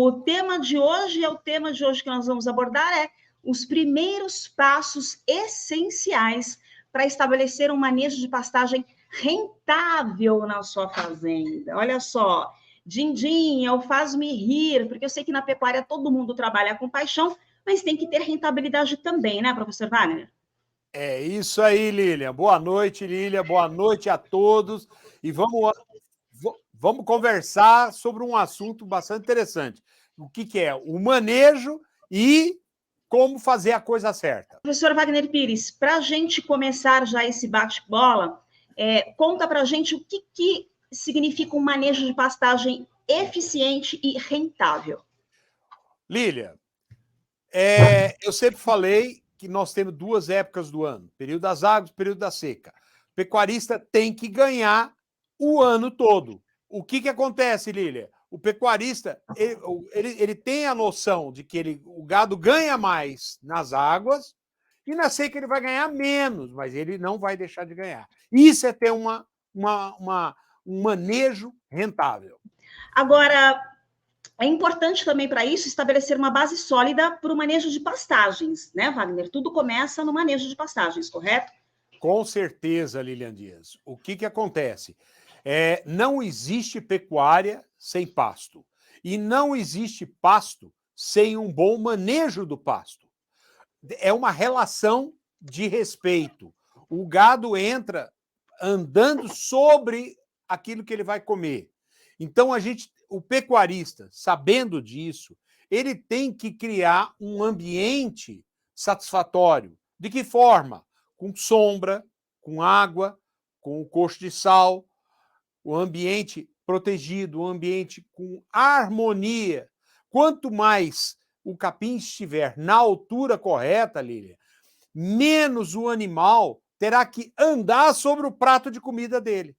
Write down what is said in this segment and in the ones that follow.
O tema de hoje que nós vamos abordar é os primeiros passos essenciais para estabelecer um manejo de pastagem rentável na sua fazenda. Olha só, din-din, é o faz-me rir, porque eu sei que na pecuária todo mundo trabalha com paixão, mas tem que ter rentabilidade também, né, professor Wagner? É isso aí, Lilian. Boa noite, Lilian. Boa noite a todos. E vamos conversar sobre um assunto bastante interessante. O que é o manejo e como fazer a coisa certa. Professor Wagner Pires, para a gente começar já esse bate-bola, conta para a gente o que significa um manejo de pastagem eficiente e rentável. Lilian, eu sempre falei que nós temos duas épocas do ano, período das águas e período da seca. O pecuarista tem que ganhar o ano todo. O que acontece, Lilian? O pecuarista ele tem a noção de que o gado ganha mais nas águas e na seca ele vai ganhar menos, mas ele não vai deixar de ganhar. Isso é ter um manejo rentável. Agora, é importante também para isso estabelecer uma base sólida para o manejo de pastagens, né, Wagner? Tudo começa no manejo de pastagens, correto? Com certeza, Lilian Dias. O que acontece? Não existe pecuária sem pasto. E não existe pasto sem um bom manejo do pasto. É uma relação de respeito. O gado entra andando sobre aquilo que ele vai comer. Então, o pecuarista, sabendo disso, ele tem que criar um ambiente satisfatório. De que forma? Com sombra, com água, com o coxo de sal, o ambiente protegido, o ambiente com harmonia. Quanto mais o capim estiver na altura correta, Lília, menos o animal terá que andar sobre o prato de comida dele.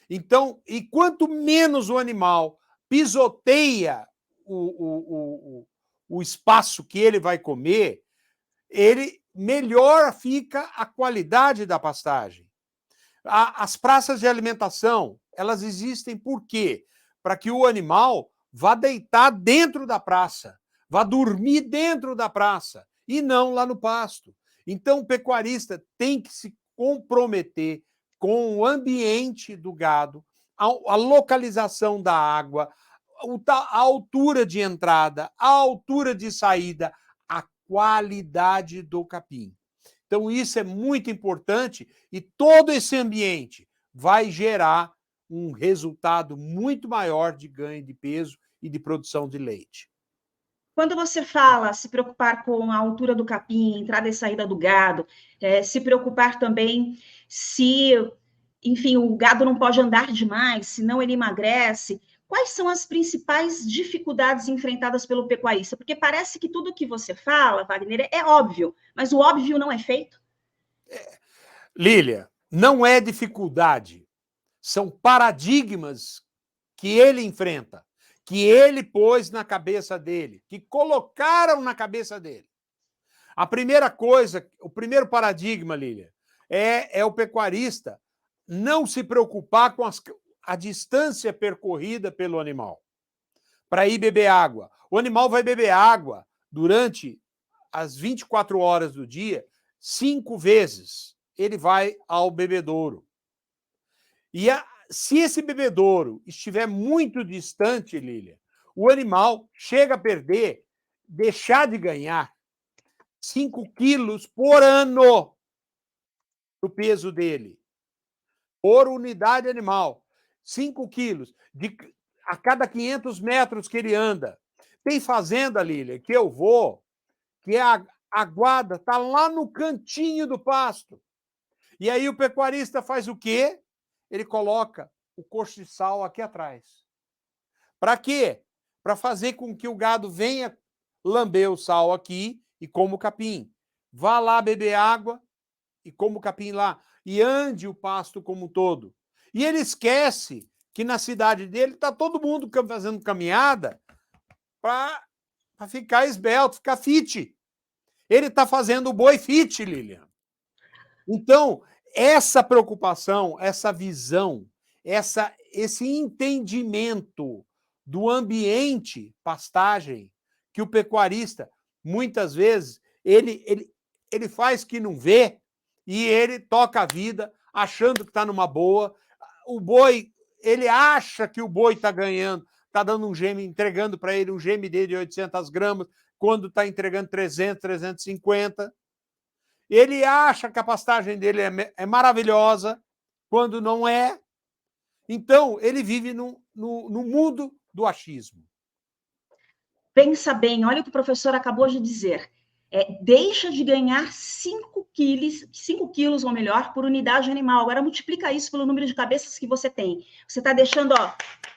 Então, e quanto menos o animal pisoteia o espaço que ele vai comer, melhor fica a qualidade da pastagem. As praças de alimentação, elas existem por quê? Para que o animal vá deitar dentro da praça, vá dormir dentro da praça e não lá no pasto. Então, o pecuarista tem que se comprometer com o ambiente do gado, a localização da água, a altura de entrada, a altura de saída, a qualidade do capim. Então, isso é muito importante e todo esse ambiente vai gerar um resultado muito maior de ganho de peso e de produção de leite. Quando você fala se preocupar com a altura do capim, entrada e saída do gado, se preocupar também se, enfim, o gado não pode andar demais, senão ele emagrece. Quais são as principais dificuldades enfrentadas pelo pecuarista? Porque parece que tudo que você fala, Wagner, é óbvio, mas o óbvio não é feito. Lília, não é dificuldade, são paradigmas que ele enfrenta, que ele pôs na cabeça dele, que colocaram na cabeça dele. A primeira coisa, o primeiro paradigma, Lília, é o pecuarista não se preocupar com a distância percorrida pelo animal para ir beber água. O animal vai beber água durante as 24 horas do dia 5 vezes. Ele vai ao bebedouro. E se esse bebedouro estiver muito distante, Lília, o animal chega a perder, deixar de ganhar 5 quilos por ano do peso dele, por unidade animal. 5 quilos a cada 500 metros que ele anda. Tem fazenda, Lília, que eu vou, que a guarda está lá no cantinho do pasto. E aí o pecuarista faz o quê? Ele coloca o coxo de sal aqui atrás. Para quê? Para fazer com que o gado venha lamber o sal aqui e coma o capim. Vá lá beber água e coma o capim lá. E ande o pasto como um todo. E ele esquece que na cidade dele está todo mundo fazendo caminhada para ficar esbelto, ficar fit. Ele está fazendo o boi fit, Lilian. Então, essa preocupação, essa visão, esse entendimento do ambiente pastagem que o pecuarista, muitas vezes, ele faz que não vê e ele toca a vida achando que está numa boa. O boi, ele acha que o boi está ganhando, está dando um geme, entregando para ele um GMD de 800 gramas, quando está entregando 300, 350. Ele acha que a pastagem dele é maravilhosa, quando não é. Então, ele vive no mundo do achismo. Pensa bem, olha o que o professor acabou de dizer. Deixa de ganhar 5 quilos, ou melhor, por unidade animal. Agora multiplica isso pelo número de cabeças que você tem. Você está deixando,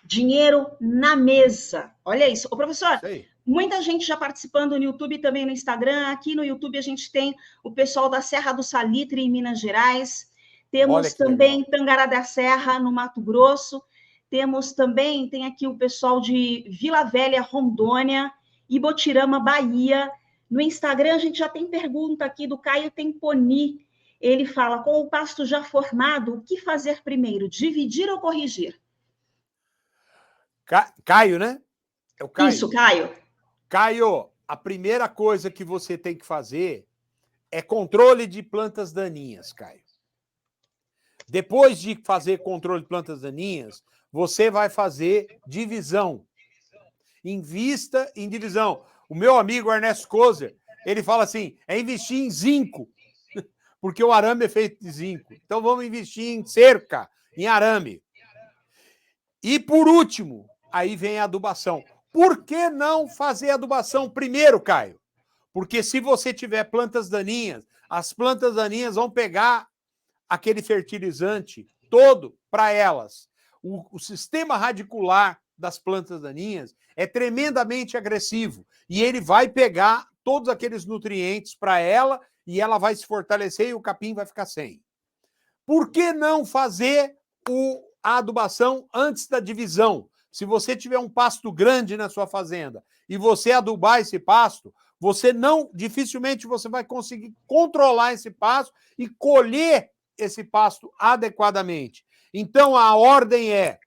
dinheiro na mesa. Olha isso. Ô, professor, muita gente já participando no YouTube e também no Instagram. Aqui no YouTube a gente tem o pessoal da Serra do Salitre, em Minas Gerais. Temos também Tangará da Serra, no Mato Grosso. Temos também, tem aqui o pessoal de Vila Velha, Rondônia, Ibotirama, Bahia. No Instagram, a gente já tem pergunta aqui do Caio Temponi. Ele fala, com o pasto já formado, o que fazer primeiro, dividir ou corrigir? Caio, né? É o Caio. Isso, Caio. Caio, a primeira coisa que você tem que fazer é controle de plantas daninhas, Caio. Depois de fazer controle de plantas daninhas, você vai fazer divisão. Invista em divisão. O meu amigo Ernesto Kozer, ele fala assim, investir em zinco, porque o arame é feito de zinco. Então vamos investir em cerca, em arame. E por último, aí vem a adubação. Por que não fazer adubação primeiro, Caio? Porque se você tiver plantas daninhas, as plantas daninhas vão pegar aquele fertilizante todo para elas. O sistema radicular das plantas daninhas é tremendamente agressivo e ele vai pegar todos aqueles nutrientes para ela e ela vai se fortalecer e o capim vai ficar sem. Por que não fazer a adubação antes da divisão? Se você tiver um pasto grande na sua fazenda e você adubar esse pasto, dificilmente você vai conseguir controlar esse pasto e colher esse pasto adequadamente. Então, a ordem é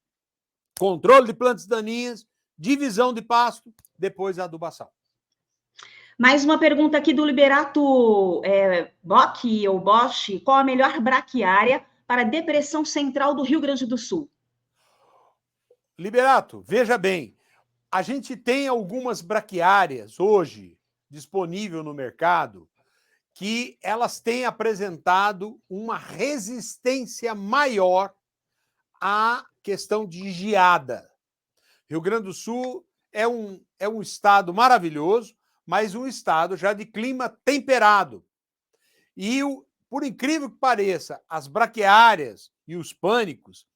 controle de plantas daninhas, divisão de pasto, depois a adubação. Mais uma pergunta aqui do Liberato Bock, ou Bosch. Qual a melhor braquiária para a depressão central do Rio Grande do Sul? Liberato, veja bem, a gente tem algumas braquiárias hoje disponíveis no mercado que elas têm apresentado uma resistência maior à questão de geada. Rio Grande do Sul é um estado maravilhoso, mas um estado já de clima temperado. E, por incrível que pareça, as braquiárias e os pânicos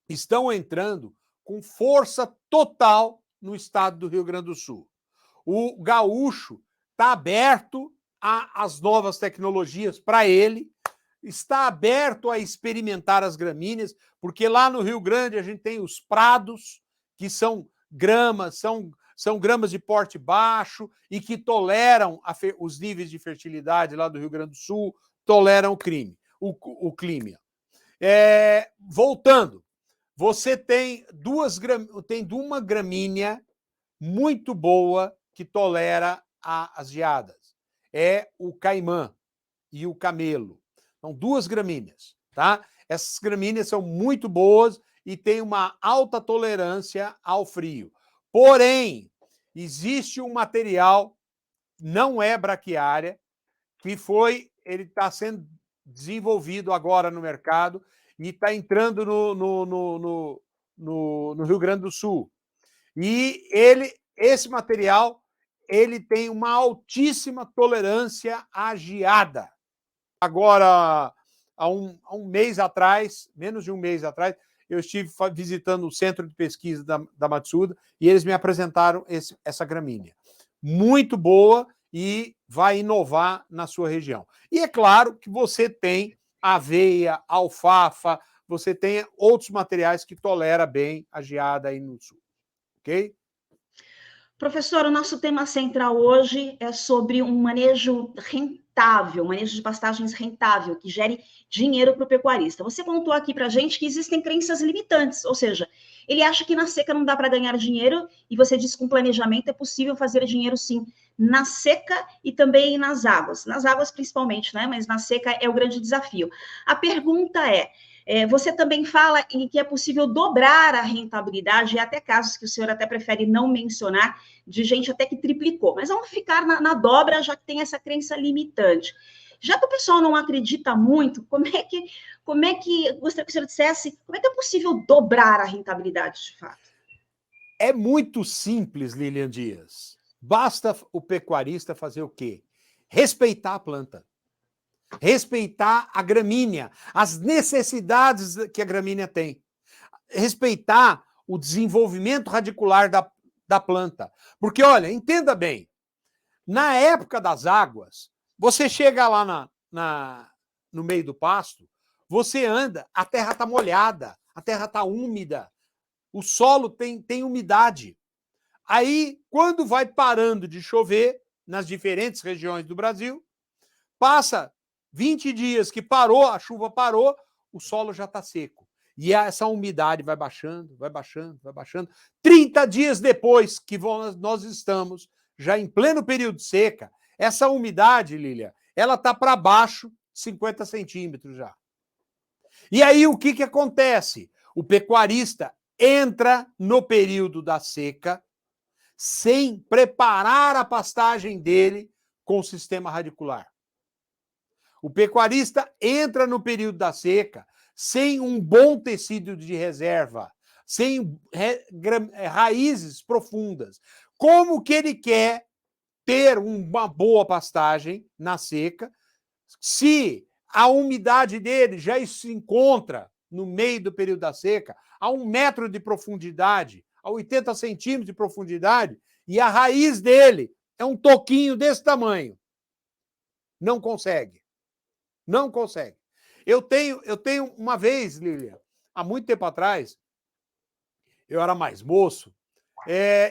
estão entrando com força total no estado do Rio Grande do Sul. O gaúcho está aberto às novas tecnologias para ele, está aberto a experimentar as gramíneas, porque lá no Rio Grande a gente tem os prados, que são gramas, são gramas de porte baixo e que toleram os níveis de fertilidade lá do Rio Grande do Sul, toleram o clima. Voltando, você tem uma gramínea muito boa que tolera as geadas. É o caimã e o camelo. São 2 gramíneas, tá? Essas gramíneas são muito boas e têm uma alta tolerância ao frio. Porém, existe um material, não é braquiária, que ele está sendo desenvolvido agora no mercado e está entrando no Rio Grande do Sul. E esse material ele tem uma altíssima tolerância à geada. Agora, há um mês atrás, menos de um mês atrás, eu estive visitando o centro de pesquisa da Matsuda e eles me apresentaram essa gramínea. Muito boa e vai inovar na sua região. E é claro que você tem aveia, alfafa, você tem outros materiais que toleram bem a geada aí no sul. Ok? Professor, o nosso tema central hoje é sobre um manejo rentável, manejo de pastagens rentável, que gere dinheiro para o pecuarista. Você contou aqui para a gente que existem crenças limitantes, ou seja, Ele acha que na seca não dá para ganhar dinheiro, e você diz que com planejamento é possível fazer dinheiro sim, na seca e também nas águas principalmente, né? Mas na seca é o grande desafio. A pergunta você também fala em que é possível dobrar a rentabilidade, e até casos que o senhor até prefere não mencionar, de gente até que triplicou, mas vamos ficar na dobra, já que tem essa crença limitante. Já que o pessoal não acredita muito, como é que gostaria que o senhor dissesse, como é que é possível dobrar a rentabilidade de fato? É muito simples, Lilian Dias. Basta o pecuarista fazer o quê? Respeitar a planta. Respeitar a gramínea, as necessidades que a gramínea tem. Respeitar o desenvolvimento radicular da planta. Porque, olha, entenda bem, na época das águas, você chega lá no meio do pasto, você anda, a terra está molhada, a terra está úmida, o solo tem umidade. Aí, quando vai parando de chover, nas diferentes regiões do Brasil, passa 20 dias que parou, a chuva parou, o solo já está seco. E essa umidade vai baixando, vai baixando, vai baixando. 30 dias depois que nós estamos já em pleno período de seca, essa umidade, Lília, ela está para baixo 50 centímetros já. E aí o que acontece? O pecuarista entra no período da seca sem preparar a pastagem dele com o sistema radicular. O pecuarista entra no período da seca sem um bom tecido de reserva, sem raízes profundas. Como que ele quer ter uma boa pastagem na seca se a umidade dele já se encontra no meio do período da seca, a 1 metro de profundidade, a 80 centímetros de profundidade, e a raiz dele é um toquinho desse tamanho? Não consegue. Não consegue. Eu tenho uma vez, Lília, há muito tempo atrás, eu era mais moço,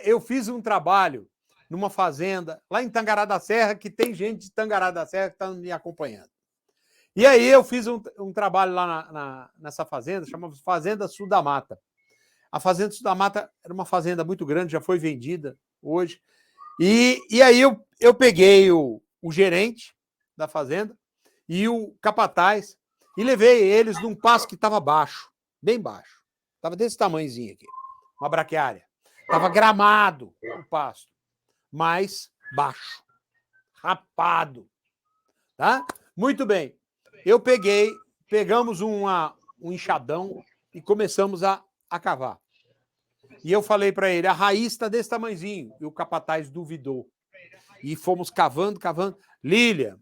eu fiz um trabalho numa fazenda, lá em Tangará da Serra, que tem gente de Tangará da Serra que está me acompanhando. E aí eu fiz um trabalho lá nessa fazenda, chamava Fazenda Sul da Mata. A Fazenda Sul da Mata era uma fazenda muito grande, já foi vendida hoje. E aí eu peguei o gerente da fazenda e o capataz e levei eles num pasto que estava baixo, bem baixo. Estava desse tamanhozinho aqui, uma braquiária. Estava gramado o pasto, mas baixo, rapado. Tá? Muito bem. Pegamos um enxadão e começamos a cavar. E eu falei para ele, a raiz está desse tamanhozinho. E o capataz duvidou. E fomos cavando, cavando. Lília,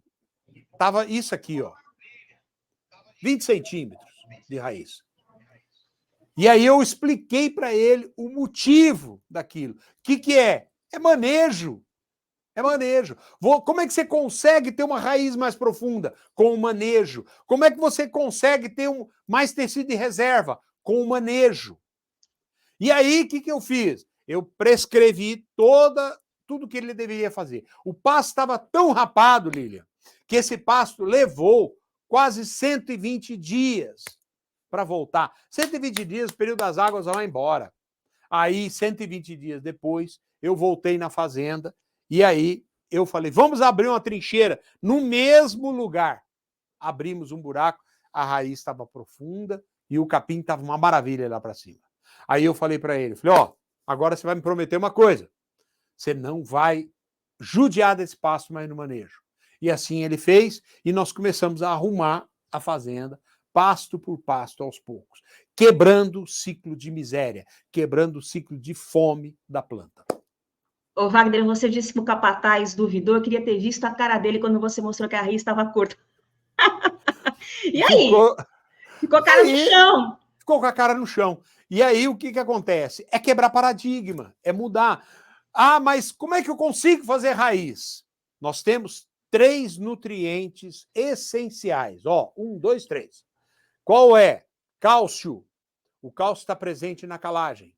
estava isso aqui, ó. 20 centímetros de raiz. E aí eu expliquei para ele o motivo daquilo. O que é? É manejo. É manejo. Como é que você consegue ter uma raiz mais profunda? Com o manejo. Como é que você consegue ter mais tecido de reserva? Com o manejo. E aí, o que eu fiz? Eu prescrevi tudo que ele deveria fazer. O pasto estava tão rapado, Lília, que esse pasto levou quase 120 dias para voltar. 120 dias, o período das águas vai embora. Aí, 120 dias depois, eu voltei na fazenda e aí eu falei, vamos abrir uma trincheira no mesmo lugar. Abrimos um buraco, a raiz estava profunda e o capim estava uma maravilha lá para cima. Aí eu falei para ele, agora você vai me prometer uma coisa, você não vai judiar desse pasto mais no manejo. E assim ele fez e nós começamos a arrumar a fazenda, pasto por pasto, aos poucos, quebrando o ciclo de miséria, quebrando o ciclo de fome da planta. Ô, Wagner, você disse que o capataz duvidou, eu queria ter visto a cara dele quando você mostrou que a raiz estava curta. E aí? Ficou a cara no chão. Ficou com a cara no chão. E aí o que acontece? É quebrar paradigma, é mudar. Ah, mas como é que eu consigo fazer raiz? Nós temos 3 nutrientes essenciais. 1, 2, 3. Qual é? Cálcio. O cálcio está presente na calagem.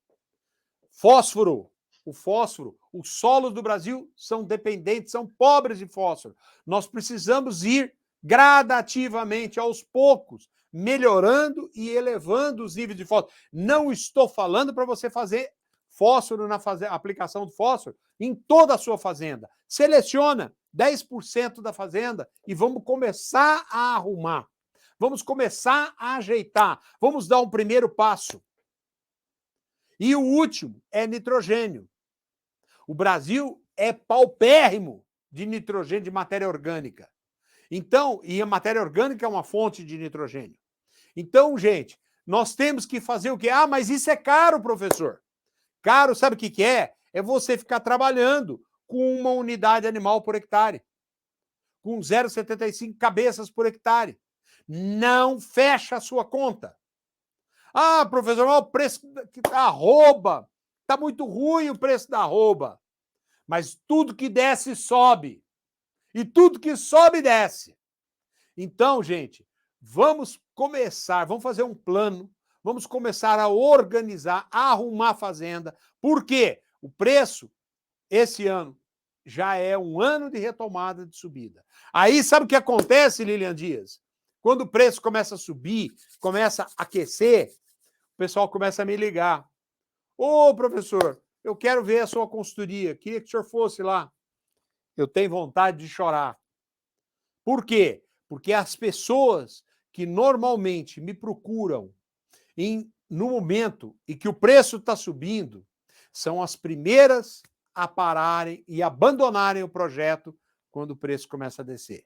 Fósforo. O fósforo. Os solos do Brasil são dependentes, são pobres de fósforo. Nós precisamos ir gradativamente, aos poucos, melhorando e elevando os níveis de fósforo. Não estou falando para você fazer fósforo na aplicação do fósforo em toda a sua fazenda. Seleciona 10% da fazenda e vamos começar a arrumar. Vamos começar a ajeitar. Vamos dar um primeiro passo. E o último é nitrogênio. O Brasil é paupérrimo de nitrogênio, de matéria orgânica. Então, e a matéria orgânica é uma fonte de nitrogênio. Então, gente, nós temos que fazer o quê? Ah, mas isso é caro, professor. Caro, sabe o que é? É você ficar trabalhando com uma unidade animal por hectare, com 0,75 cabeças por hectare. Não fecha a sua conta. Ah, professor, o preço da arroba, está muito ruim o preço da arroba. Mas tudo que desce, sobe. E tudo que sobe, desce. Então, gente, vamos começar, vamos fazer um plano, vamos começar a organizar, a arrumar a fazenda. Por quê? O preço, esse ano, já é um ano de retomada de subida. Aí, sabe o que acontece, Lilian Dias? Quando o preço começa a subir, começa a aquecer, o pessoal começa a me ligar. Ô, professor, eu quero ver a sua consultoria, queria que o senhor fosse lá. Eu tenho vontade de chorar. Por quê? Porque as pessoas que normalmente me procuram no momento em que o preço está subindo são as primeiras a pararem e abandonarem o projeto quando o preço começa a descer.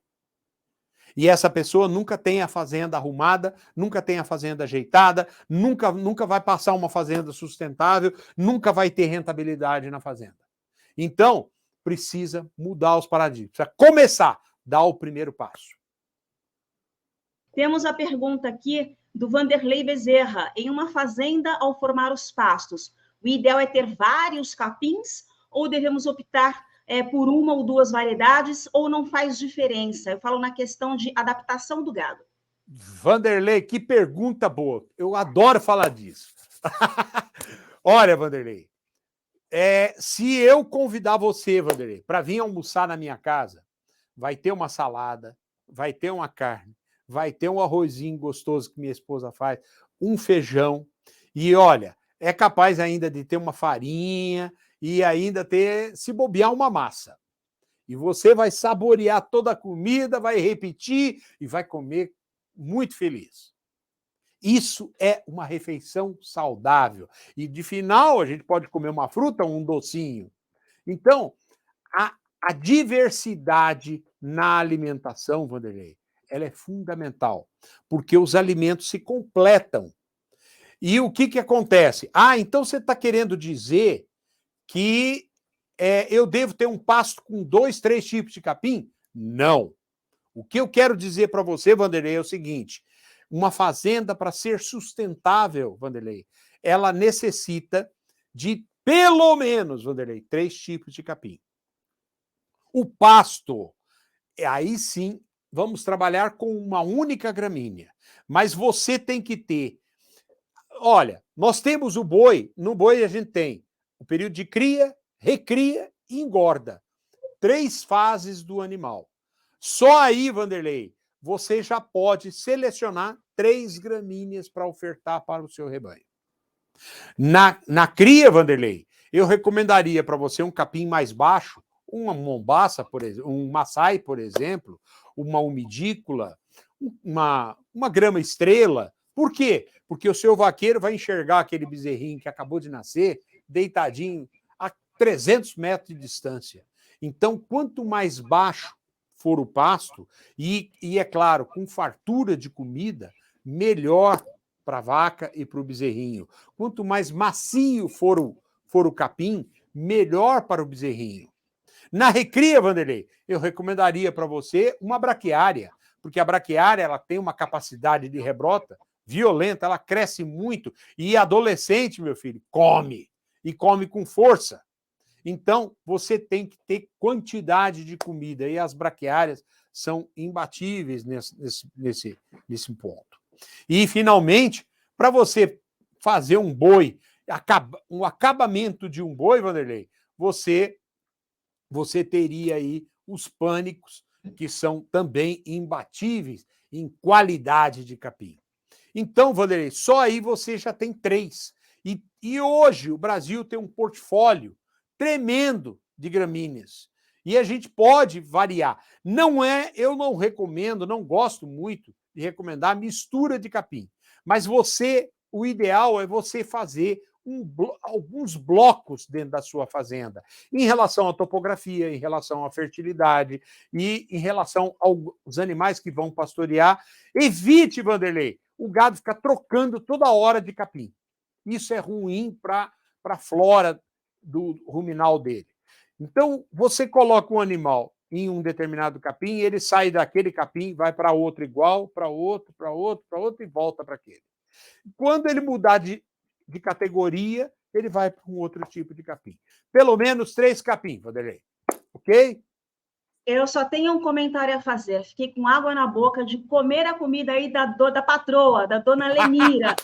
E essa pessoa nunca tem a fazenda arrumada, nunca tem a fazenda ajeitada, nunca vai passar uma fazenda sustentável, nunca vai ter rentabilidade na fazenda. Então, precisa mudar os paradigmas, precisa começar, dar o primeiro passo. Temos a pergunta aqui do Vanderlei Bezerra. Em uma fazenda, ao formar os pastos, o ideal é ter vários capins ou devemos optar por uma ou duas variedades ou não faz diferença? Eu falo na questão de adaptação do gado. Vanderlei, que pergunta boa. Eu adoro falar disso. Olha, Vanderlei, se eu convidar você, Vanderlei, para vir almoçar na minha casa, vai ter uma salada, vai ter uma carne, vai ter um arrozinho gostoso que minha esposa faz, um feijão, e olha, é capaz ainda de ter uma farinha e ainda ter, se bobear, uma massa. E você vai saborear toda a comida, vai repetir e vai comer muito feliz. Isso é uma refeição saudável. E de final, a gente pode comer uma fruta ou um docinho. Então, a diversidade na alimentação, Vanderlei, ela é fundamental, porque os alimentos se completam. E o que acontece? Ah, então você está querendo dizer que eu devo ter um pasto com 2, 3 tipos de capim? Não. O que eu quero dizer para você, Vanderlei, é o seguinte: uma fazenda, para ser sustentável, Vanderlei, ela necessita de, pelo menos, Vanderlei, 3 tipos de capim. O pasto, aí sim, vamos trabalhar com uma única gramínea. Mas você tem que ter... Olha, nós temos o boi, no boi a gente tem o período de cria, recria e engorda. 3 fases do animal. Só aí, Vanderlei, você já pode selecionar 3 gramíneas para ofertar para o seu rebanho. Na cria, Vanderlei, eu recomendaria para você um capim mais baixo, uma mombaça, por exemplo, um maçai, por exemplo, uma umidícola, uma grama estrela. Por quê? Porque o seu vaqueiro vai enxergar aquele bezerrinho que acabou de nascer, deitadinho, a 300 metros de distância. Então, quanto mais baixo for o pasto, e é claro, com fartura de comida, melhor para a vaca e para o bezerrinho. Quanto mais macio for o capim, melhor para o bezerrinho. Na recria, Vanderlei, eu recomendaria para você uma braquiária, porque a braquiária ela tem uma capacidade de rebrota violenta, ela cresce muito, e adolescente, meu filho, come, e come com força. Então, você tem que ter quantidade de comida, e as braquiárias são imbatíveis nesse ponto. E, finalmente, para você fazer um boi, um acabamento de um boi, Vanderlei, você teria aí os pânicos, que são também imbatíveis em qualidade de capim. Então, Vanderlei, só aí você já tem 3. E hoje o Brasil tem um portfólio tremendo de gramíneas. E a gente pode variar. Eu não recomendo, não gosto muito de recomendar a mistura de capim. Mas o ideal é você fazer alguns blocos dentro da sua fazenda, em relação à topografia, em relação à fertilidade e em relação aos animais que vão pastorear. Evite, Vanderlei, o gado ficar trocando toda hora de capim. Isso é ruim para a flora do ruminal dele. Então, você coloca um animal em um determinado capim, ele sai daquele capim, vai para outro igual, para outro, para outro, para outro e volta para aquele. Quando ele mudar de categoria, ele vai para um outro tipo de capim. Pelo menos 3 capim, Vanderlei. Ok? Eu só tenho um comentário a fazer. Fiquei com água na boca de comer a comida aí da patroa, da dona Lenira.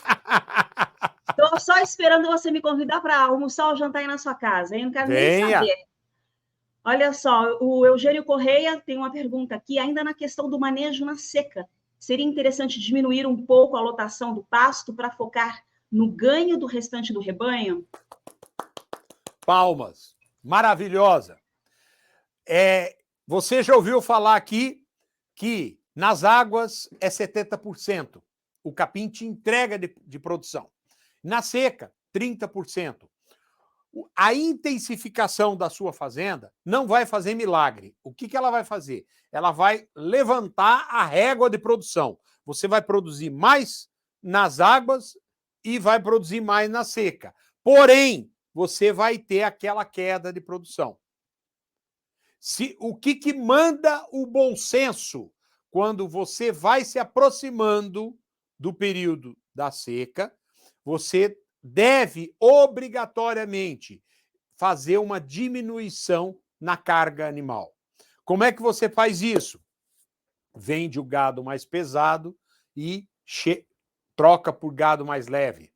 Estou só esperando você me convidar para almoçar ou jantar aí na sua casa. Eu não quero nem saber. Olha só, o Eugênio Correia tem uma pergunta aqui, ainda na questão do manejo na seca. Seria interessante diminuir um pouco a lotação do pasto para focar no ganho do restante do rebanho? Palmas. Maravilhosa. Você já ouviu falar aqui que nas águas é 70%. O capim te entrega de produção. Na seca, 30%. A intensificação da sua fazenda não vai fazer milagre. O que ela vai fazer? Ela vai levantar a régua de produção. Você vai produzir mais nas águas e vai produzir mais na seca. Porém, você vai ter aquela queda de produção. O que manda o bom senso quando você vai se aproximando do período da seca, você deve obrigatoriamente fazer uma diminuição na carga animal. Como é que você faz isso? Vende o gado mais pesado e troca por gado mais leve.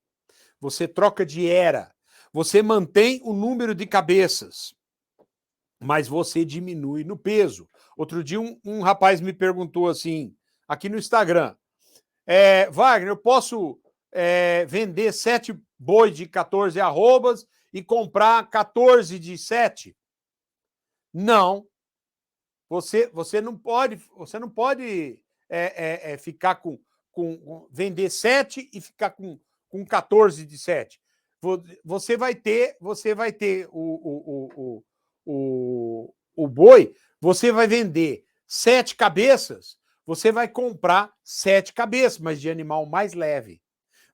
Você troca de era. Você mantém o número de cabeças, mas você diminui no peso. Outro dia um rapaz me perguntou assim, aqui no Instagram, Wagner, eu posso vender 7 boi de 14 arrobas e comprar 14 de 7? Não. Você não pode ficar com vender 7 e ficar com 14 de 7. Você vai ter o boi, você vai vender 7 cabeças, você vai comprar 7 cabeças, mas de animal mais leve.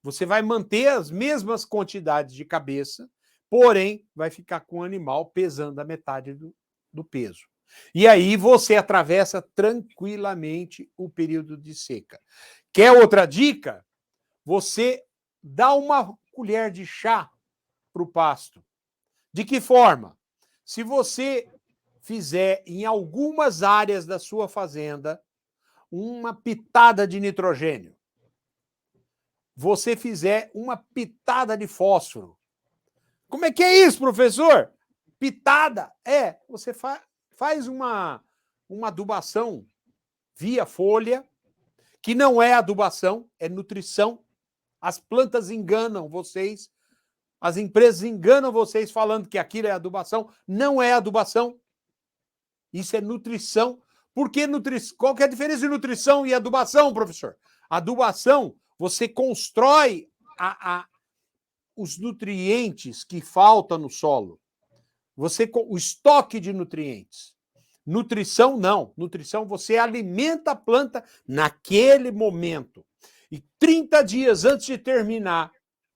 Você vai manter as mesmas quantidades de cabeça, porém vai ficar com o animal pesando a metade do peso. E aí você atravessa tranquilamente o período de seca. Quer outra dica? Você dá uma colher de chá para o pasto. De que forma? Se você fizer em algumas áreas da sua fazenda uma pitada de nitrogênio, você fizer uma pitada de fósforo. Como é que é isso, professor? Pitada você faz uma adubação via folha, que não é adubação, é nutrição. As plantas enganam vocês, as empresas enganam vocês falando que aquilo é adubação. Não é adubação. Isso é nutrição. Por que nutrição? Qual que é a diferença de nutrição e adubação, professor? Adubação, você constrói os nutrientes que faltam no solo. O estoque de nutrientes. Nutrição, não. Nutrição, você alimenta a planta naquele momento. E 30 dias antes de terminar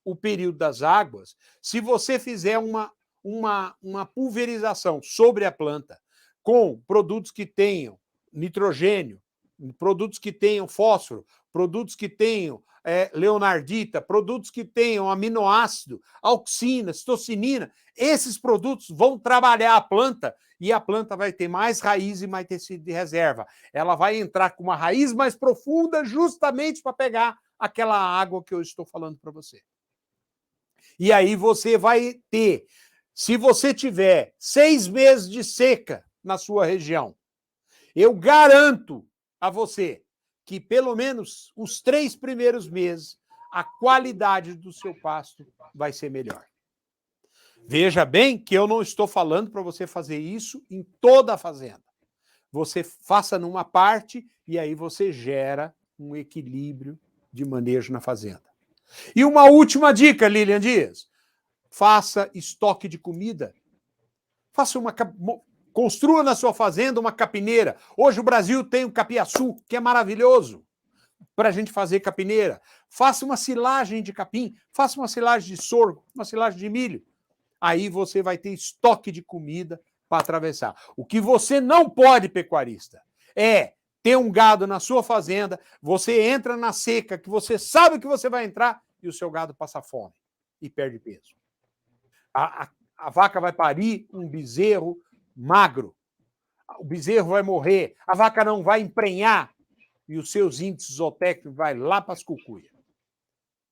o período das águas, se você fizer uma pulverização sobre a planta com produtos que tenham nitrogênio, produtos que tenham fósforo, produtos que tenham leonardita, produtos que tenham aminoácido, auxina, citocinina, esses produtos vão trabalhar a planta e a planta vai ter mais raiz e mais tecido de reserva. Ela vai entrar com uma raiz mais profunda justamente para pegar aquela água que eu estou falando para você. E aí você vai ter, se você tiver 6 meses de seca na sua região, eu garanto a você que pelo menos os 3 primeiros meses a qualidade do seu pasto vai ser melhor. Veja bem que eu não estou falando para você fazer isso em toda a fazenda. Você faça numa parte e aí você gera um equilíbrio de manejo na fazenda. E uma última dica, Lilian Dias. Faça estoque de comida. Construa na sua fazenda uma capineira. Hoje o Brasil tem o capiaçu, que é maravilhoso para a gente fazer capineira. Faça uma silagem de capim, faça uma silagem de sorgo, uma silagem de milho. Aí você vai ter estoque de comida para atravessar. O que você não pode, pecuarista, é ter um gado na sua fazenda, você entra na seca, que você sabe que você vai entrar, e o seu gado passa fome e perde peso. A vaca vai parir um bezerro magro. O bezerro vai morrer, a vaca não vai emprenhar e os seus índices zootécnicos vai lá para as cucuias.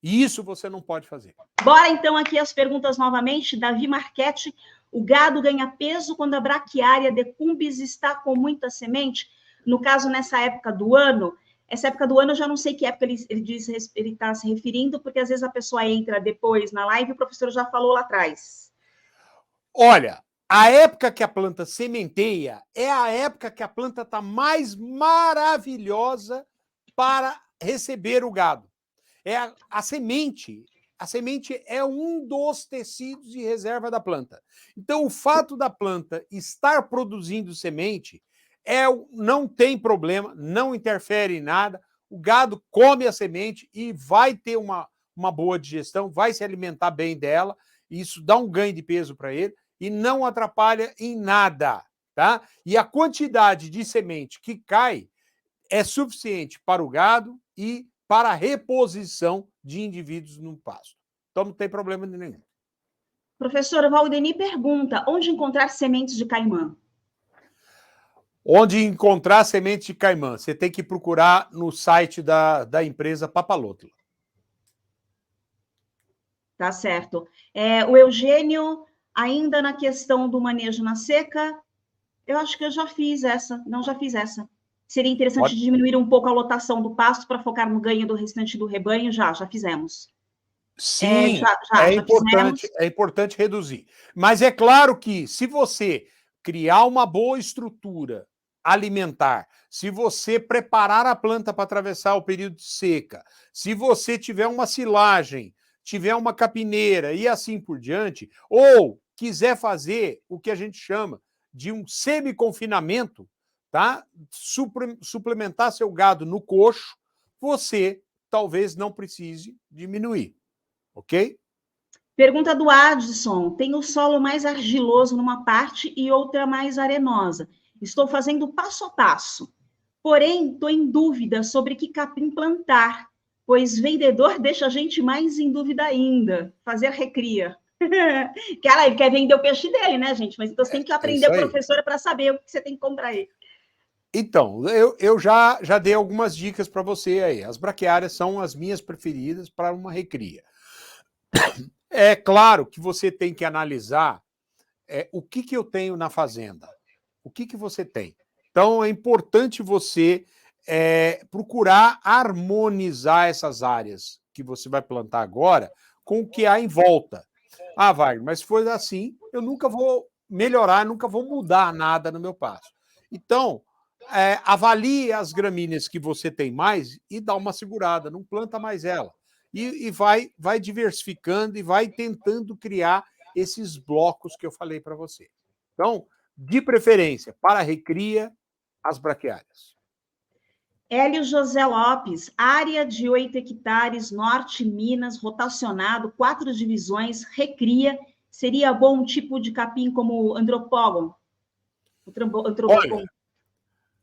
E isso você não pode fazer. Bora então aqui as perguntas novamente. Davi Marchetti, o gado ganha peso quando a braquiária decumbis está com muita semente? No caso, nessa época do ano, essa época do ano eu já não sei que época ele está se referindo, porque às vezes a pessoa entra depois na live e o professor já falou lá atrás. Olha, a época que a planta sementeia é a época que a planta está mais maravilhosa para receber o gado. A semente é um dos tecidos de reserva da planta. Então, o fato da planta estar produzindo semente não tem problema, não interfere em nada. O gado come a semente e vai ter uma boa digestão, vai se alimentar bem dela. Isso dá um ganho de peso para ele e não atrapalha em nada, tá? E a quantidade de semente que cai é suficiente para o gado e para a reposição de indivíduos no pasto. Então não tem problema nenhum. Professor Valdeni pergunta, onde encontrar sementes de caimã? Onde encontrar sementes de caimã? Você tem que procurar no site da empresa Papalotla. Tá certo. O Eugênio, ainda na questão do manejo na seca, eu acho que eu já fiz essa. Não, já fiz essa. Seria interessante diminuir um pouco a lotação do pasto para focar no ganho do restante do rebanho? Já fizemos. Sim, é importante reduzir. Mas é claro que se você criar uma boa estrutura alimentar, se você preparar a planta para atravessar o período de seca, se você tiver uma silagem, tiver uma capineira e assim por diante, ou quiser fazer o que a gente chama de um semi-confinamento, tá? Suplementar seu gado no coxo, você talvez não precise diminuir. Ok? Pergunta do Adson. Tem o solo mais argiloso numa parte e outra mais arenosa. Estou fazendo passo a passo. Porém, estou em dúvida sobre que capim plantar, pois vendedor deixa a gente mais em dúvida ainda. Fazer recria. Ele quer vender o peixe dele, né, gente? Mas então você tem que aprender, professora, para saber o que você tem que comprar aí. Então, eu já dei algumas dicas para você aí. As braquiárias são as minhas preferidas para uma recria. É claro que você tem que analisar o que eu tenho na fazenda. O que você tem? Então, é importante você procurar harmonizar essas áreas que você vai plantar agora com o que há em volta. Ah, Wagner, mas se for assim, eu nunca vou melhorar, nunca vou mudar nada no meu pasto. Então, avalie as gramíneas que você tem mais e dá uma segurada, não planta mais ela. E vai diversificando e vai tentando criar esses blocos que eu falei para você. Então, de preferência, para a recria, as braquiárias. Hélio José Lopes, área de 8 hectares, norte Minas, rotacionado, 4 divisões, recria. Seria bom um tipo de capim como Andropogon? Olha,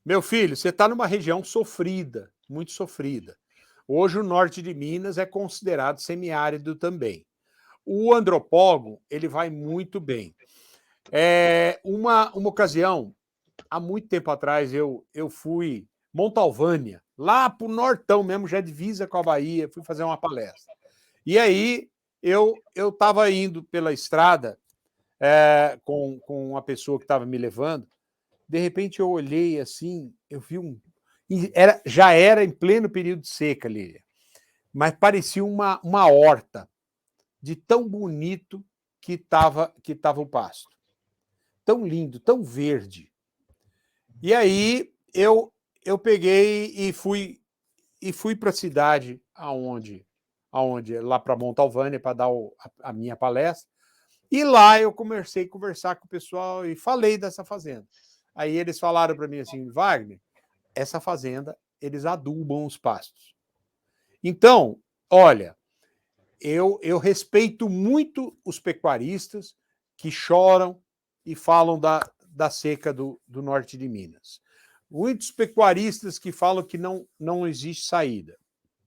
meu filho, você está numa região sofrida, muito sofrida. Hoje o norte de Minas é considerado semiárido também. O Andropogon, ele vai muito bem. Uma ocasião, há muito tempo atrás, eu fui Montalvânia, lá para o nortão mesmo, já divisa com a Bahia, fui fazer uma palestra. E aí eu estava indo pela estrada com uma pessoa que estava me levando, de repente eu olhei assim, eu vi E já era em pleno período de seca, Lília, mas parecia uma horta de tão bonito que estava o pasto. Tão lindo, tão verde. E aí eu peguei e fui para a cidade aonde lá para Montalvânia para dar a minha palestra. E lá eu comecei a conversar com o pessoal e falei dessa fazenda. Aí eles falaram para mim assim, Wagner, essa fazenda, eles adubam os pastos. Então, olha, eu respeito muito os pecuaristas que choram e falam da seca do norte de Minas. Muitos pecuaristas que falam que não existe saída.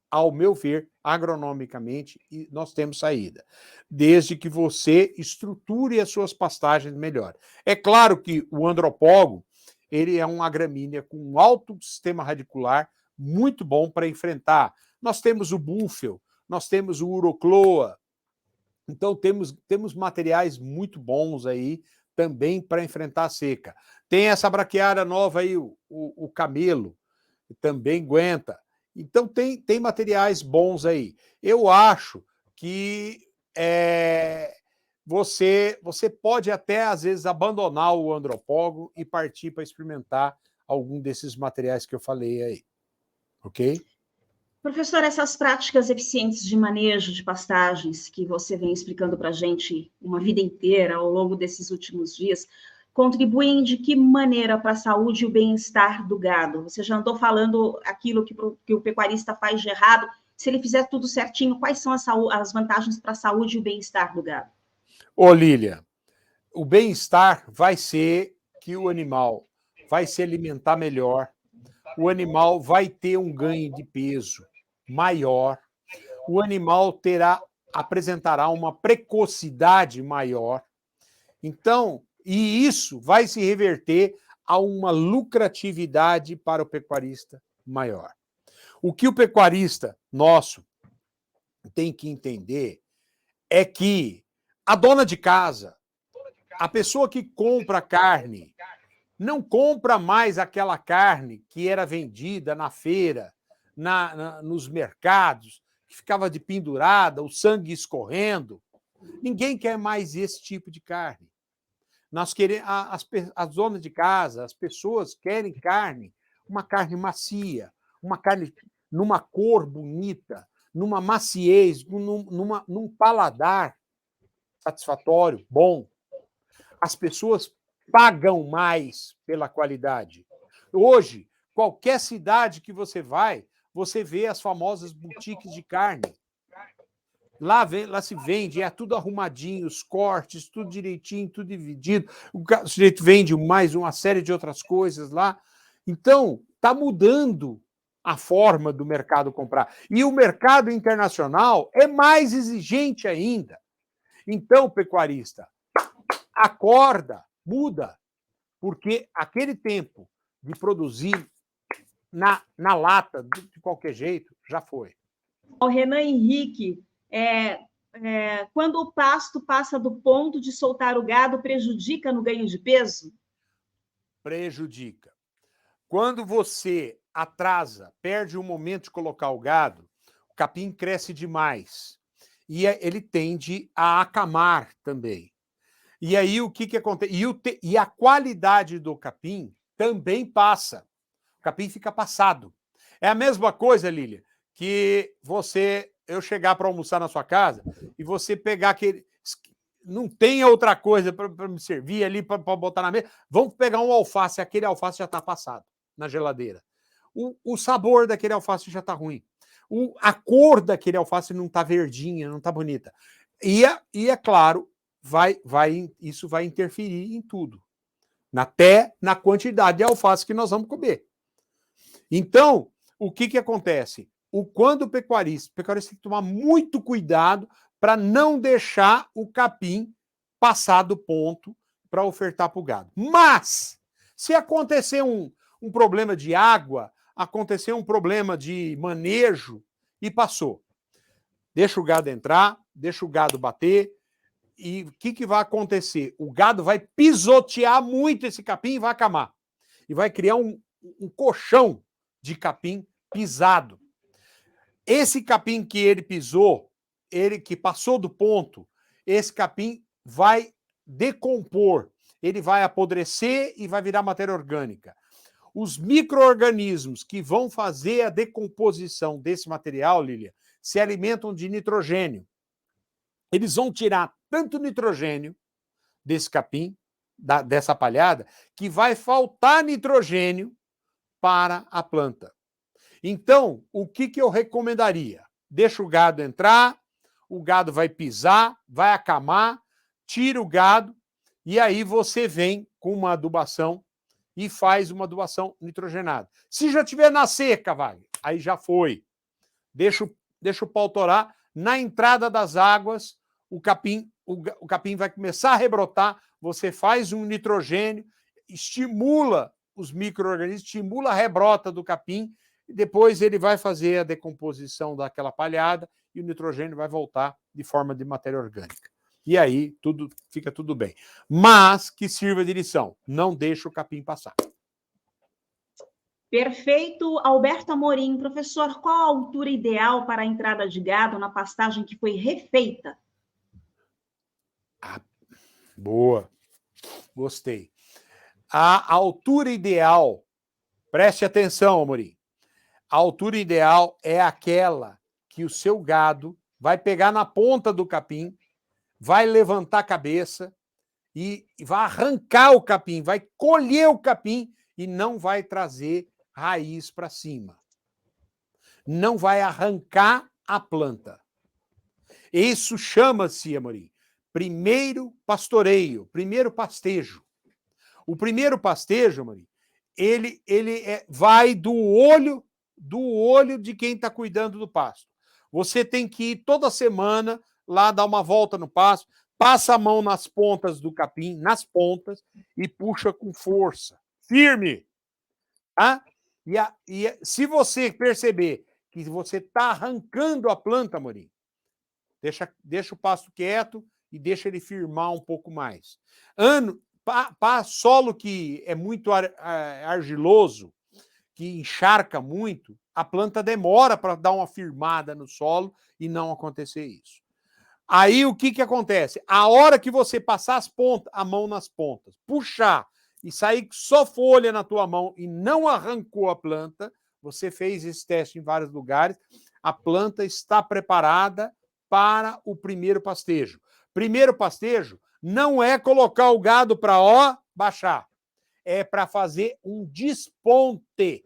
Ao meu ver, agronomicamente, nós temos saída, desde que você estruture as suas pastagens melhor. É claro que o andropógo, ele é uma gramínea com um alto sistema radicular, muito bom para enfrentar. Nós temos o búfalo, nós temos o urocloa, então temos materiais muito bons aí também para enfrentar a seca. Tem essa braquiária nova aí, o camelo, que também aguenta. Então tem materiais bons aí. Eu acho que você pode até, às vezes, abandonar o andropógo e partir para experimentar algum desses materiais que eu falei aí. Ok? Professor, essas práticas eficientes de manejo de pastagens que você vem explicando para a gente uma vida inteira ao longo desses últimos dias, contribuem de que maneira para a saúde e o bem-estar do gado? Você já andou falando aquilo que o pecuarista faz de errado. Se ele fizer tudo certinho, quais são as vantagens para a saúde e o bem-estar do gado? Ô, Lília, o bem-estar vai ser que o animal vai se alimentar melhor, o animal vai ter um ganho de peso maior, o animal apresentará uma precocidade maior. Então, e isso vai se reverter a uma lucratividade para o pecuarista maior. O que o pecuarista nosso tem que entender é que a dona de casa, a pessoa que compra carne, não compra mais aquela carne que era vendida na feira, nos mercados, que ficava de pendurada, o sangue escorrendo. Ninguém quer mais esse tipo de carne. Nós queremos, as donas de casa, as pessoas querem carne, uma carne macia, uma carne numa cor bonita, numa maciez, num paladar satisfatório, bom. As pessoas pagam mais pela qualidade. Hoje, qualquer cidade que você vai, você vê as famosas boutiques de carne. Lá se vende, é tudo arrumadinho, os cortes, tudo direitinho, tudo dividido. O sujeito vende mais uma série de outras coisas lá. Então, está mudando a forma do mercado comprar. E o mercado internacional é mais exigente ainda. Então, pecuarista, acorda, muda, porque aquele tempo de produzir na lata, de qualquer jeito, já foi. O Renan Henrique, quando o pasto passa do ponto de soltar o gado, prejudica no ganho de peso? Prejudica. Quando você atrasa, perde o momento de colocar o gado, o capim cresce demais. E ele tende a acamar também. E aí o que acontece? E a qualidade do capim também passa. O capim fica passado. É a mesma coisa, Lília, que eu chegar para almoçar na sua casa e você pegar aquele. Não tem outra coisa para me servir ali, para botar na mesa. Vamos pegar um alface, aquele alface já está passado na geladeira. O sabor daquele alface já está ruim. A cor daquele alface não está verdinha, não está bonita. E é claro, isso vai interferir em tudo. Até na quantidade de alface que nós vamos comer. Então, o que acontece? Quando o pecuarista tem que tomar muito cuidado para não deixar o capim passar do ponto para ofertar para o gado. Mas, se acontecer um problema de água, acontecer um problema de manejo e passou, deixa o gado entrar, deixa o gado bater, e o que vai acontecer? O gado vai pisotear muito esse capim e vai acamar. E vai criar um colchão de capim pisado. Esse capim que ele pisou, ele que passou do ponto, esse capim vai decompor, ele vai apodrecer e vai virar matéria orgânica. Os micro-organismos que vão fazer a decomposição desse material, Lília, se alimentam de nitrogênio. Eles vão tirar tanto nitrogênio desse capim, dessa palhada, que vai faltar nitrogênio para a planta. Então, o que eu recomendaria? Deixa o gado entrar, o gado vai pisar, vai acamar, tira o gado, e aí você vem com uma adubação e faz uma adubação nitrogenada. Se já tiver na seca, Wagner, aí já foi. Deixa o pau torar. Na entrada das águas, o capim vai começar a rebrotar, você faz um nitrogênio, estimula os micro-organismos, estimula a rebrota do capim, e depois ele vai fazer a decomposição daquela palhada e o nitrogênio vai voltar de forma de matéria orgânica. E aí fica tudo bem. Mas que sirva de lição, não deixa o capim passar. Perfeito. Alberto Amorim, professor, qual a altura ideal para a entrada de gado na pastagem que foi refeita? Boa, gostei. A altura ideal, preste atenção, Amorim, a altura ideal é aquela que o seu gado vai pegar na ponta do capim, vai levantar a cabeça e vai arrancar o capim, vai colher o capim e não vai trazer raiz para cima. Não vai arrancar a planta. Isso chama-se, Amorim, primeiro pastoreio, primeiro pastejo. O primeiro pastejo, Amorim, ele vai do olho de quem está cuidando do pasto. Você tem que ir toda semana lá dar uma volta no pasto, passa a mão nas pontas do capim, nas pontas, e puxa com força, firme. Tá? E se você perceber que você está arrancando a planta, Amorim, deixa o pasto quieto e deixa ele firmar um pouco mais. Solo que é muito argiloso, que encharca muito, a planta demora para dar uma firmada no solo e não acontecer isso. Aí o que acontece? A hora que você passar a mão nas pontas, puxar e sair só folha na tua mão e não arrancou a planta, você fez esse teste em vários lugares, a planta está preparada para o primeiro pastejo. Primeiro pastejo não é colocar o gado para baixar, é para fazer um desponte.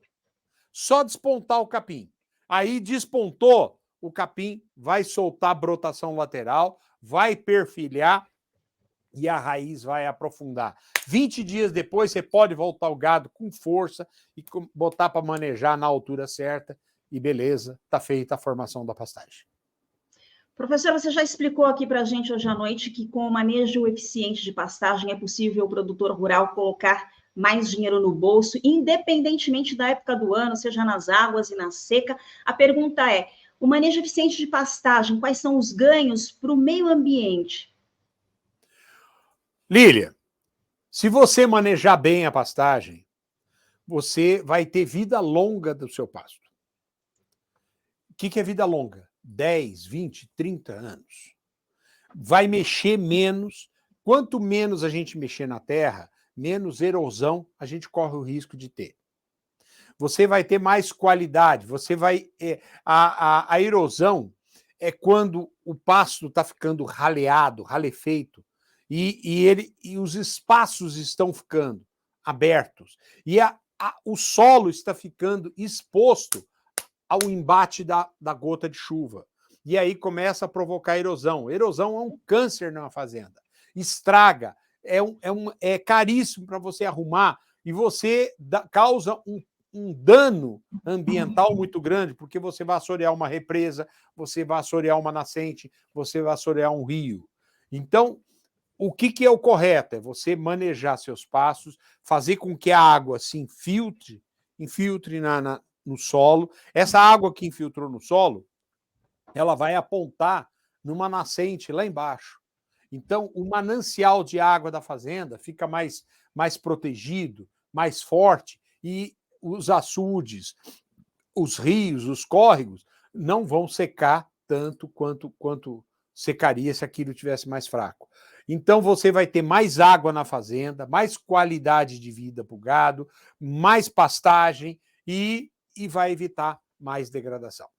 Só despontar o capim. Aí despontou, o capim vai soltar brotação lateral, vai perfilhar e a raiz vai aprofundar. 20 dias depois, você pode voltar o gado com força e botar para manejar na altura certa e beleza, está feita a formação da pastagem. Professor, você já explicou aqui para a gente hoje à noite que com o manejo eficiente de pastagem é possível o produtor rural colocar mais dinheiro no bolso, independentemente da época do ano, seja nas águas e na seca. A pergunta é, o manejo eficiente de pastagem, quais são os ganhos para o meio ambiente? Lília, se você manejar bem a pastagem, você vai ter vida longa do seu pasto. O que é vida longa? 10, 20, 30 anos. Vai mexer menos. Quanto menos a gente mexer na terra, menos erosão a gente corre o risco de ter. Você vai ter mais qualidade. Você vai. A erosão é quando o pasto está ficando raleado, ralefeito, e os espaços estão ficando abertos. E o solo está ficando exposto ao embate da gota de chuva. E aí começa a provocar erosão. Erosão é um câncer numa fazenda. Estraga, é caríssimo para você arrumar e você causa um dano ambiental muito grande, porque você vai assorear uma represa, você vai assorear uma nascente, você vai assorear um rio. Então, o que é o correto? É você manejar seus pastos, fazer com que a água se infiltre no solo. Essa água que infiltrou no solo, ela vai apontar numa nascente lá embaixo. Então, o manancial de água da fazenda fica mais protegido, mais forte, e os açudes, os rios, os córregos, não vão secar tanto quanto secaria se aquilo tivesse mais fraco. Então, você vai ter mais água na fazenda, mais qualidade de vida para o gado, mais pastagem e vai evitar mais degradação.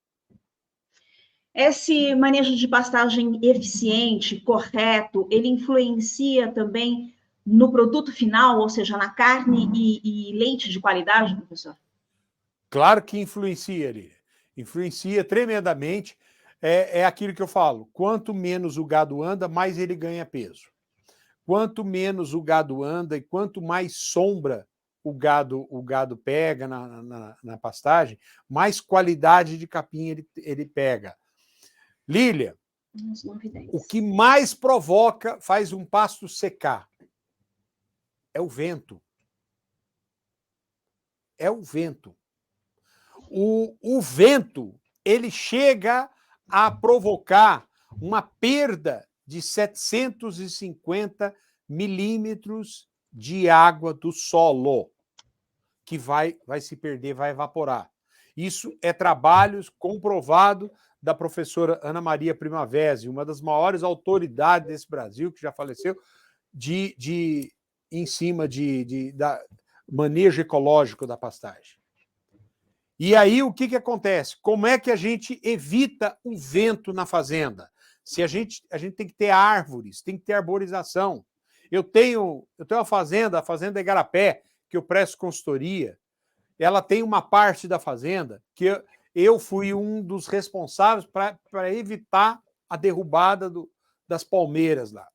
Esse manejo de pastagem eficiente, correto, ele influencia também no produto final, ou seja, na carne e leite de qualidade, professor? Claro que influencia ali. Influencia tremendamente. É aquilo que eu falo: quanto menos o gado anda, mais ele ganha peso. Quanto menos o gado anda e quanto mais sombra o gado pega na pastagem, mais qualidade de capim ele pega. Lília, o que mais faz um pasto secar é o vento. É o vento. O vento, ele chega a provocar uma perda de 750 milímetros de água do solo, que vai se perder, vai evaporar. Isso é trabalho comprovado da professora Ana Maria Primavesi, uma das maiores autoridades desse Brasil, que já faleceu, em cima da manejo ecológico da pastagem. E aí, o que acontece? Como é que a gente evita o vento na fazenda? Se a gente tem que ter árvores, tem que ter arborização. Eu tenho uma fazenda, a Fazenda Igarapé, que eu presto consultoria. Ela tem uma parte da fazenda que eu fui um dos responsáveis para evitar a derrubada das palmeiras lá.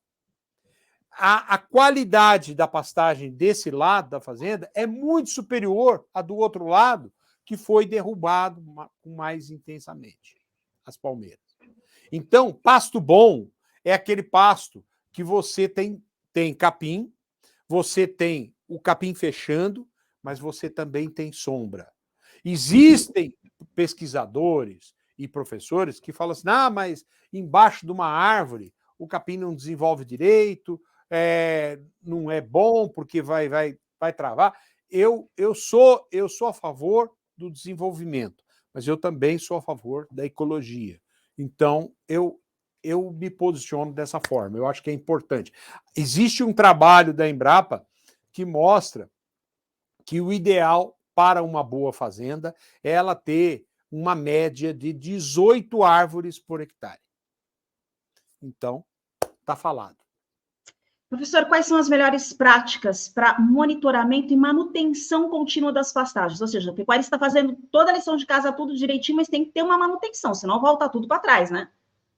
A qualidade da pastagem desse lado da fazenda é muito superior à do outro lado, que foi derrubado mais intensamente, as palmeiras. Então, pasto bom é aquele pasto que você tem capim, você tem o capim fechando, mas você também tem sombra. Existem pesquisadores e professores que falam assim: mas embaixo de uma árvore o capim não desenvolve direito, não é bom porque vai travar. Eu sou a favor do desenvolvimento, mas eu também sou a favor da ecologia. Então, eu me posiciono dessa forma. Eu acho que é importante. Existe um trabalho da Embrapa que mostra que o ideal para uma boa fazenda é ela ter uma média de 18 árvores por hectare. Então, está falado. Professor, quais são as melhores práticas para monitoramento e manutenção contínua das pastagens? Ou seja, o pecuarista está fazendo toda a lição de casa, tudo direitinho, mas tem que ter uma manutenção, senão volta tudo para trás, né?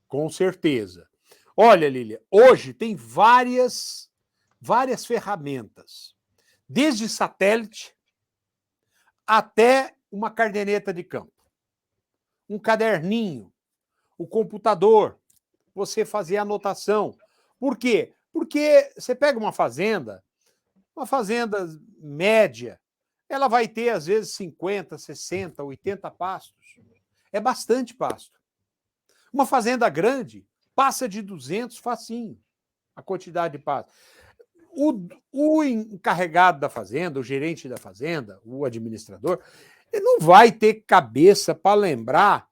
Com certeza. Olha, Lília, hoje tem várias ferramentas, desde satélite até uma caderneta de campo, um caderninho, o computador, você fazer anotação. Por quê? Porque você pega uma fazenda média, ela vai ter, às vezes, 50, 60, 80 pastos. É bastante pasto. Uma fazenda grande passa de 200 facinho, a quantidade de pasto. O encarregado da fazenda, o gerente da fazenda, o administrador, ele não vai ter cabeça para lembrar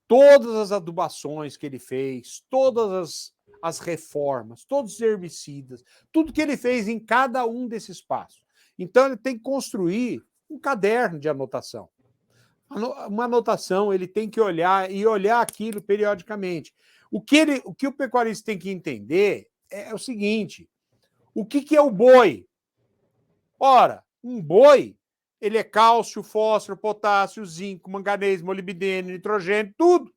todas as adubações que ele fez, todas as reformas, todos os herbicidas, tudo que ele fez em cada um desses passos. Então, ele tem que construir um caderno de anotação. Uma anotação, ele tem que olhar aquilo periodicamente. O que o pecuarista tem que entender é o seguinte: o que é o boi? Ora, um boi, ele é cálcio, fósforo, potássio, zinco, manganês, molibdênio, nitrogênio, tudo.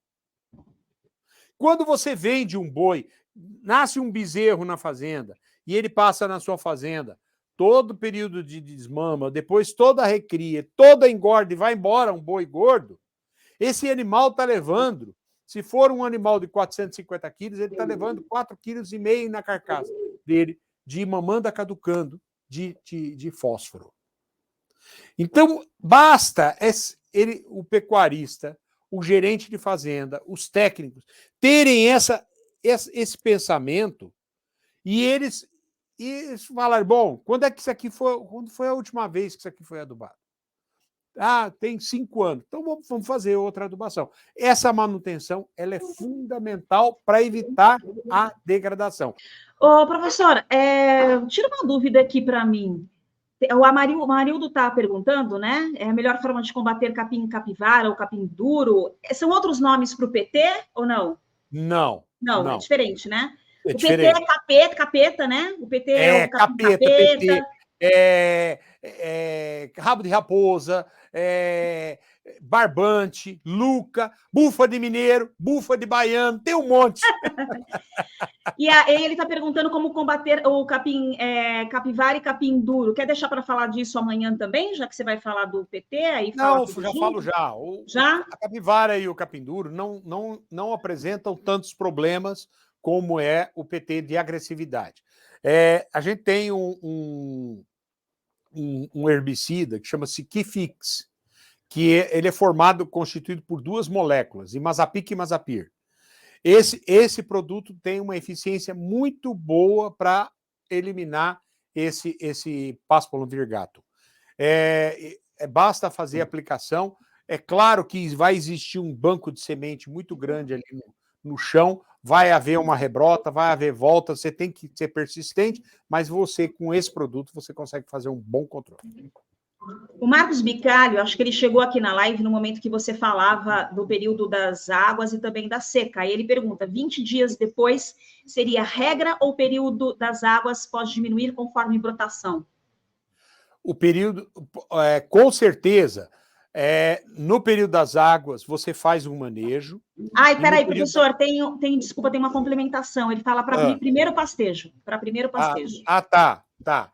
Quando você vende um boi, nasce um bezerro na fazenda e ele passa na sua fazenda todo o período de desmama, depois toda a recria, toda a engorda e vai embora um boi gordo, esse animal está levando, se for um animal de 450 quilos, ele está levando 4,5 kg na carcaça dele de mamanda caducando de fósforo. Então, basta o pecuarista, o gerente de fazenda, os técnicos, terem esse pensamento e eles falarem: bom, quando foi a última vez que isso aqui foi adubado? Ah, tem 5 anos. Então vamos fazer outra adubação. Essa manutenção ela é fundamental para evitar a degradação. Ô, professor, tira uma dúvida aqui para mim. O Amarildo está perguntando, né? É a melhor forma de combater capim capivara ou capim duro? São outros nomes para o PT ou não? Não. Não, é diferente, né? É o PT diferente. é capeta, né? O PT é o capim capeta, capeta. Rabo de raposa, barbante, luca, bufa de mineiro, bufa de baiano, tem um monte. E ele está perguntando como combater o capim capivara e capim duro. Quer deixar para falar disso amanhã também, já que você vai falar do PT? Aí Não, fala já falo já. Já? A capivara e o capim duro não apresentam tantos problemas como é o PT de agressividade. A gente tem um herbicida que chama-se Kifix, que ele é constituído por 2 moléculas, imazapic e imazapir. Esse produto tem uma eficiência muito boa para eliminar esse Paspalum virgato. Basta fazer a aplicação. É claro que vai existir um banco de semente muito grande ali no chão, vai haver uma rebrota, vai haver volta, você tem que ser persistente, mas você, com esse produto, você consegue fazer um bom controle. O Marcos Bicalho, acho que ele chegou aqui na live no momento que você falava do período das águas e também da seca. Aí ele pergunta: 20 dias depois seria regra ou o período das águas pode diminuir conforme brotação? O período, com certeza, no período das águas, você faz um manejo. Ai, peraí, professor, desculpa, tem uma complementação. Ele fala para primeiro pastejo. Para primeiro pastejo. Tá.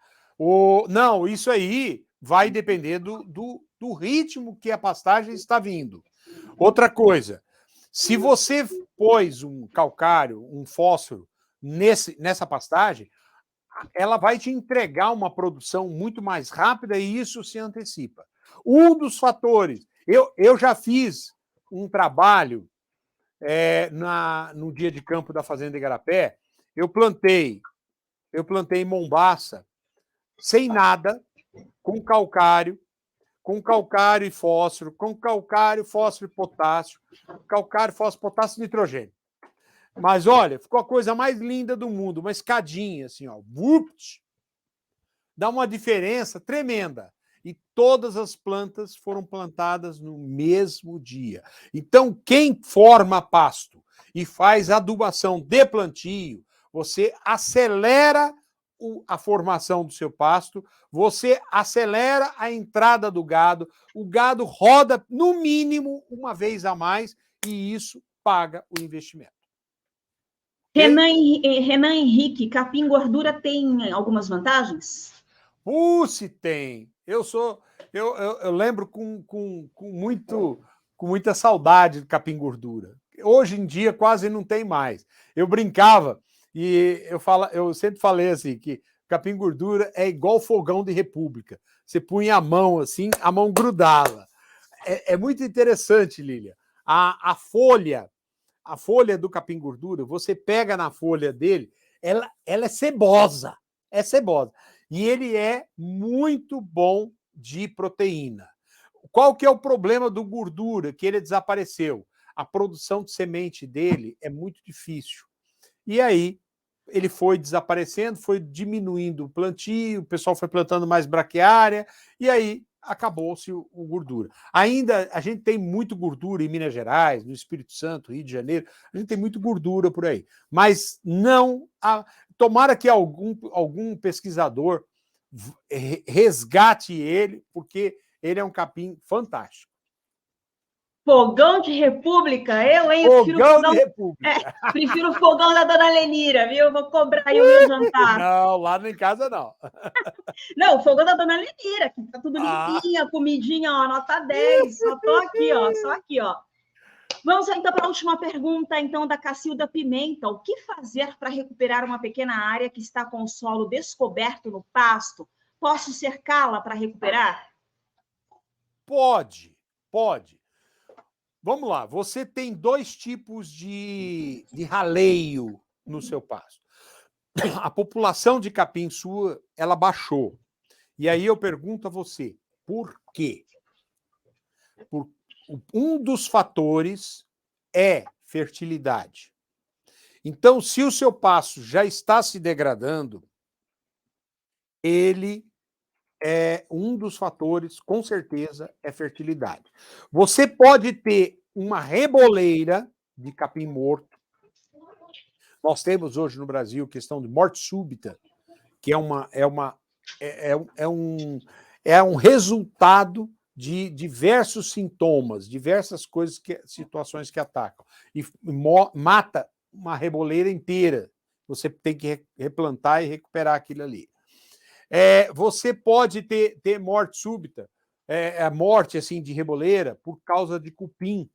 Não, isso aí vai depender do ritmo que a pastagem está vindo. Outra coisa, se você pôs um calcário, um fósforo nessa pastagem, ela vai te entregar uma produção muito mais rápida e isso se antecipa. Um dos fatores, eu já fiz um trabalho no dia de campo da Fazenda Igarapé, eu plantei em Mombaça, sem nada, com calcário e fósforo, com calcário, fósforo e potássio, calcário, fósforo, potássio e nitrogênio. Mas olha, ficou a coisa mais linda do mundo, uma escadinha assim, ó, dá uma diferença tremenda. E todas as plantas foram plantadas no mesmo dia. Então, quem forma pasto e faz adubação de plantio, você acelera a formação do seu pasto, você acelera a entrada do gado, o gado roda no mínimo uma vez a mais e isso paga o investimento. Renan Henrique, capim gordura tem algumas vantagens? Se tem. Eu lembro com muita saudade do capim gordura. Hoje em dia quase não tem mais. Eu brincava e eu sempre falei assim que capim gordura é igual fogão de república. Você punha a mão assim, a mão grudava. É muito interessante, Lília. A folha do capim gordura, você pega na folha dele, ela é cebosa. É cebosa. E ele é muito bom de proteína. Qual que é o problema do gordura? Que ele desapareceu. A produção de semente dele é muito difícil. E aí ele foi desaparecendo, foi diminuindo o plantio, o pessoal foi plantando mais braquiária, e aí acabou-se o gordura. Ainda a gente tem muito gordura em Minas Gerais, no Espírito Santo, Rio de Janeiro, a gente tem muito gordura por aí. Mas não... Tomara que algum pesquisador resgate ele, porque ele é um capim fantástico. Fogão de República, hein? Fogão de República. Prefiro o fogão da Dona Lenira, viu? Vou cobrar aí o meu jantar. Não, lá em casa não. Não, o fogão da Dona Lenira, que tá tudo limpinho, comidinha, ó, nota 10. Só tô aqui, ó, só aqui, ó. Vamos então para a última pergunta, então, da Cacilda Pimenta. O que fazer para recuperar uma pequena área que está com o solo descoberto no pasto? Posso cercá-la para recuperar? Pode. Vamos lá, você tem 2 tipos de raleio no seu pasto. A população de capim sua, ela baixou. E aí eu pergunto a você, por quê? Um dos fatores é fertilidade. Então, se o seu pasto já está se degradando, ele é um dos fatores, com certeza, é fertilidade. Você pode ter uma reboleira de capim morto. Nós temos hoje no Brasil questão de morte súbita, que é um resultado de diversos sintomas, diversas coisas, situações que atacam. E mata uma reboleira inteira. Você tem que replantar e recuperar aquilo ali. Você pode ter morte súbita, a morte assim, de reboleira, por causa de cupim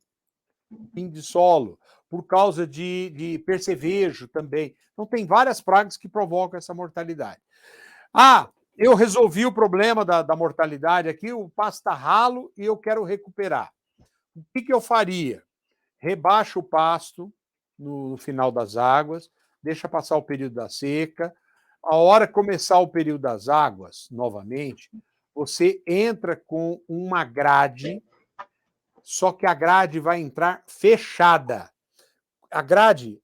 de solo, por causa de percevejo também. Então, tem várias pragas que provocam essa mortalidade. Eu resolvi o problema da mortalidade aqui, o pasto está ralo e eu quero recuperar. O que eu faria? Rebaixa o pasto no final das águas, deixa passar o período da seca. A hora que começar o período das águas, novamente, você entra com uma grade, só que a grade vai entrar fechada. A grade,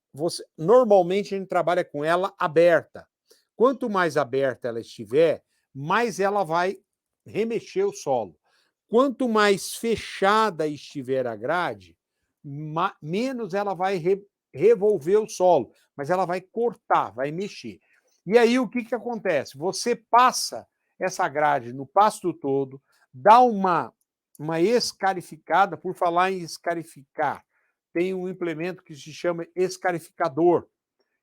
normalmente a gente trabalha com ela aberta. Quanto mais aberta ela estiver, mais ela vai remexer o solo. Quanto mais fechada estiver a grade, menos ela vai revolver o solo, mas ela vai cortar, vai mexer. E aí o que acontece? Você passa essa grade no pasto todo, dá uma escarificada, por falar em escarificar, tem um implemento que se chama escarificador,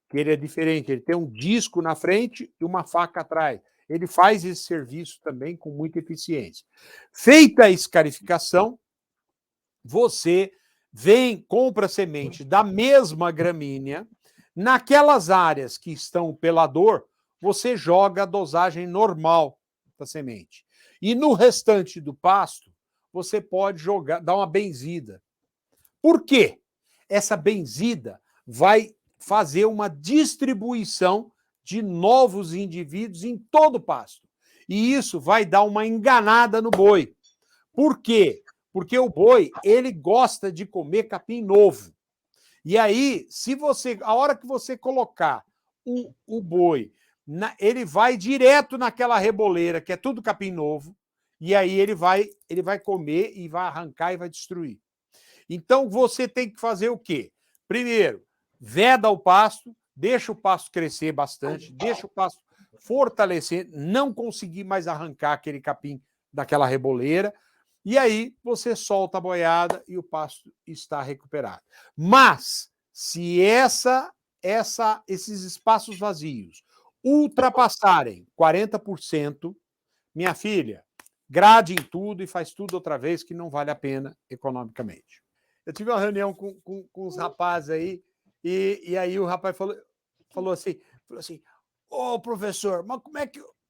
que ele é diferente, ele tem um disco na frente e uma faca atrás. Ele faz esse serviço também com muita eficiência. Feita a escarificação, você compra semente da mesma gramínea, naquelas áreas que estão pela dor, você joga a dosagem normal da semente. E no restante do pasto, você pode dar uma benzida. Por quê? Essa benzida vai fazer uma distribuição de novos indivíduos em todo o pasto. E isso vai dar uma enganada no boi. Por quê? Porque o boi, ele gosta de comer capim novo. E aí, a hora que você colocar o boi, ele vai direto naquela reboleira, que é tudo capim novo, e aí ele vai comer e vai arrancar e vai destruir. Então, você tem que fazer o quê? Primeiro, veda o pasto, deixa o pasto crescer bastante, deixa o pasto fortalecer, não conseguir mais arrancar aquele capim daquela reboleira, e aí você solta a boiada e o pasto está recuperado. Mas, se esses espaços vazios ultrapassarem 40%, minha filha, grade em tudo e faz tudo outra vez, que não vale a pena economicamente. Eu tive uma reunião com os rapazes aí, e aí o rapaz falou assim, ô professor, mas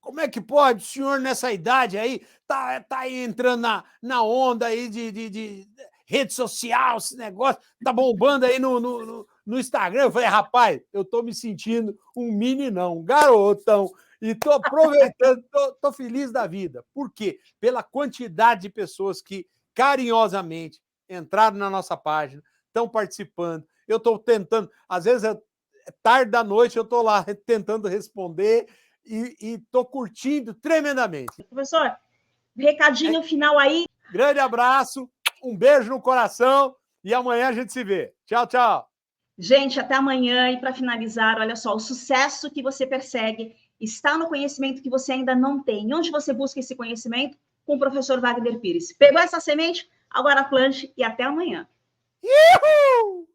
como é que pode o senhor nessa idade aí, tá aí entrando na onda aí de rede social, esse negócio, tá bombando aí no Instagram? Eu falei, rapaz, eu tô me sentindo um meninão, um garotão, e tô aproveitando, tô feliz da vida. Por quê? Pela quantidade de pessoas que carinhosamente entraram na nossa página, estão participando. Eu estou tentando, às vezes é tarde da noite, eu estou lá tentando responder e estou curtindo tremendamente. Professor, recadinho final aí. Grande abraço, um beijo no coração e amanhã a gente se vê. Tchau, tchau. Gente, até amanhã. E para finalizar, olha só, o sucesso que você persegue está no conhecimento que você ainda não tem. Onde você busca esse conhecimento? Com o professor Wagner Pires. Pegou essa semente? Agora plante e até amanhã. Uhul!